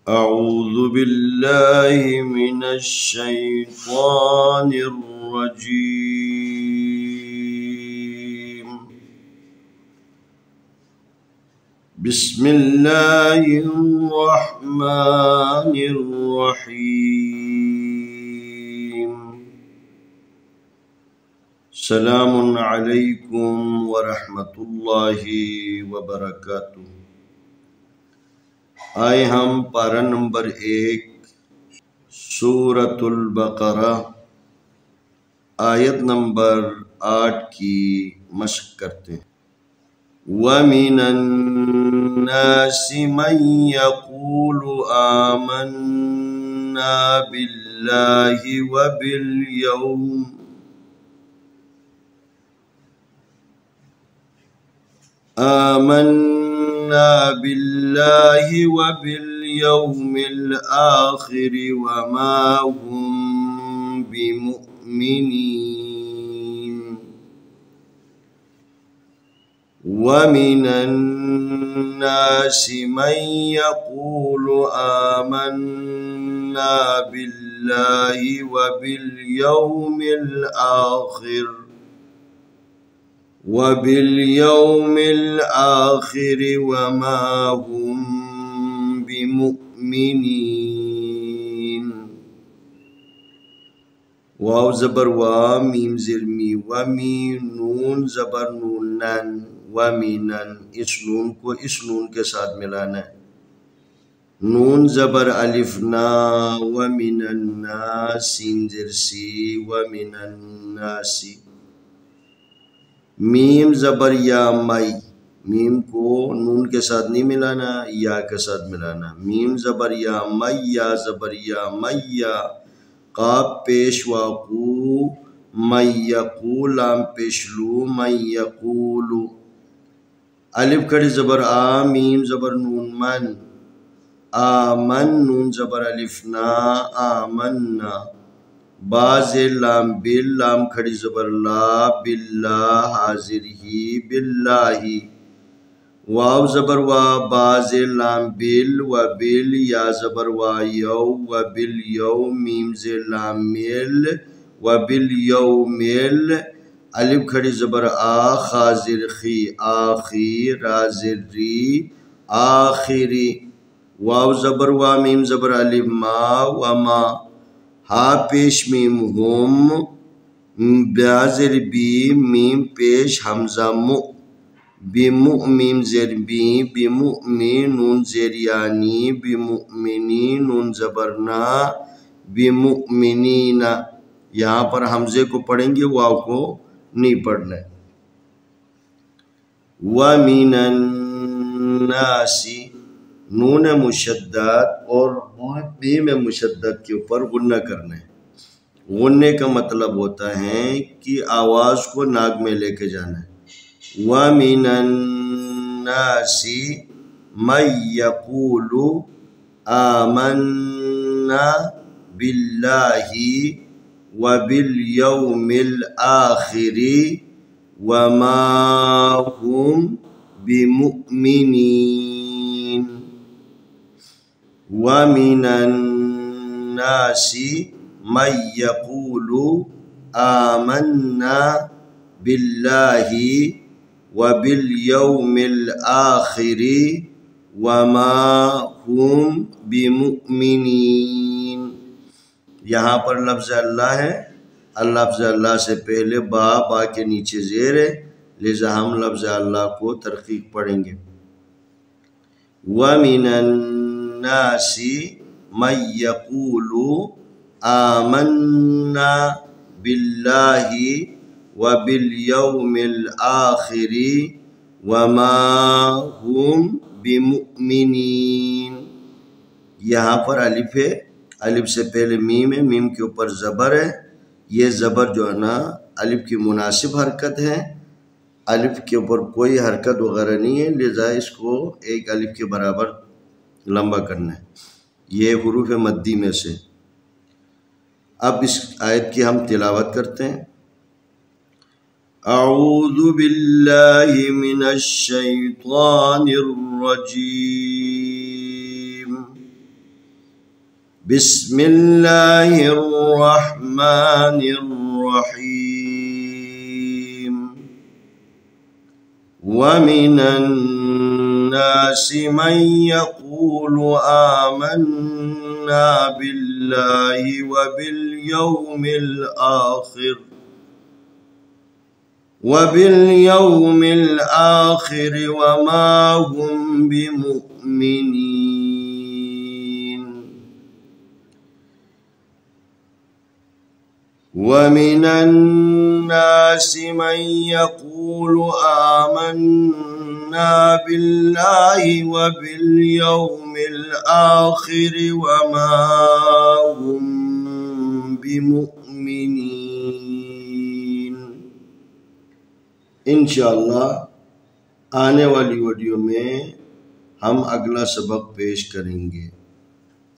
अऊज़ु बिल्लाहि मिनश शैतानिर रजीम। बिस्मिल्लाहिर रहमानिर रहीम। सलामुन अलैकुम व रहमतुल्लाहि व बरकातुहू। आए हम पारा नंबर 1 सूरतुल बकरा आयत नंबर 8 की मशक करते हैं। वमिनन नासि मन यक़ूलु आमन्ना बिल्लाहि व बिल यौम आमन्ना बिल्लाहि व बिल यौमिल आखिर वमा हुम बिमुअ्मिनीन। वमिनन नासि मन यक़ूलु आमन्ना बिल्लाहि व बिल यौमिल आखिर वमा हुम बिमुअ्मिनीन। वाव ज़बर वा, मीम ज़ेर मी, वमी, नून ज़बर नून नन, वमिनन, इस नून को इस नून के साथ मिलाना है। नून ज़बर अलिफ ना, वमिनन नास, सीन ज़ेर सी, वमिनन नासी। मीम ज़बर या मई, मीम को नून के साथ नहीं मिलाना, या के साथ मिलाना। मीम ज़बर या मई, या ज़बर या मैया, काफ पेश वाकू, मैयकू, लाम पेश लू, मैयकूलू। अलिफ खड़ी ज़बर आ, मीम ज़बर नून मन, आमन, नून ज़बर अलिफ ना, आमन्ना। बाज़े लाम बिल, लाम खड़ी ज़बर ला, बिल्ला, हाजिर ही, बिल्लाही। वाव ज़बर वा, बाज़े लाम बिल, व बिल, या ज़बर वा यौ, व बिल यौ, मीम ज़े लाम मिल, व बिल यौ मिल। अलिफ खड़ी ज़बर आ, खाजिर खी, आखी, राजिर री, आखिरी। वाव ज़बर वा, मीम ज़बर अलिफ मा, व मा। हा पेश मीम हुम, ब्याज़िर बी, मीम पेश हमज़ा मु, बिमु, मीम ज़ेर बी, बिमुअ्मी, नून ज़ेर यानी, बिमुअ्मिनी, नून ज़बर ना, बिमुअ्मिनीना। यहाँ पर हमज़े को पढ़ेंगे, वाव को नहीं पढ़ना है। वमिनन नासी, नून मुशद्दद और बीम मुशद्दद के ऊपर गुन्ना करना है। गुन्ने का मतलब होता है कि आवाज़ को नाक में लेके जाना है। वमिनन नासी मन यक़ूलु आमन्ना बिल्लाहि व बिल यौमिल आखिरि वमा हुम बिमुअ्मिनीन। वमिनन नासि मन यक़ूलु आमन्ना बिल्लाहि व बिल यौमिल आखिरि वमा हुम बिमुअ्मिनीन। यहाँ पर लफ्ज़ अल्लाह है। लफ्ज़ अल्लाह से पहले बा, बा के नीचे ज़ेर है, लिहाज़ा हम लफ्ज़ अल्लाह को तरकीक पढ़ेंगे। वमिनन नासि मन यक़ूलु आमन्ना बिल्लाहि व बिल यौमिल आखिरि वमा हुम बिमुअ्मिनीन। यहाँ पर अलिफ है, अलिफ से पहले मीम है, मीम के ऊपर ज़बर है। ये ज़बर जो है ना अलिफ की मुनासिब हरकत है, अलिफ के ऊपर कोई हरकत वगैरह नहीं है, लिहाजा इसको एक अलिफ के बराबर लंबा करना है। ये हुरूफ मद्दी में से। अब इस आयत की हम तिलावत करते हैं। अऊज़ु बिल्लाहि मिनश शैतानिर रजीम। बिस्मिल्लाहिर्रहमानिर्रहीम। वमिन अन्नासि मन यक़ूलु आमन्ना बिल्लाहि व बिल यौमिल आखिर वमा हुम बिमुअ्मिनीन। वमिन अन्नासि मन यक़ूलु आमन्ना बिल्लाहि व बिल यौमिल आखिर वमा हुम बिमुअ्मिनीन। इंशाअल्लाह आने वाली वीडियो में हम अगला सबक पेश करेंगे।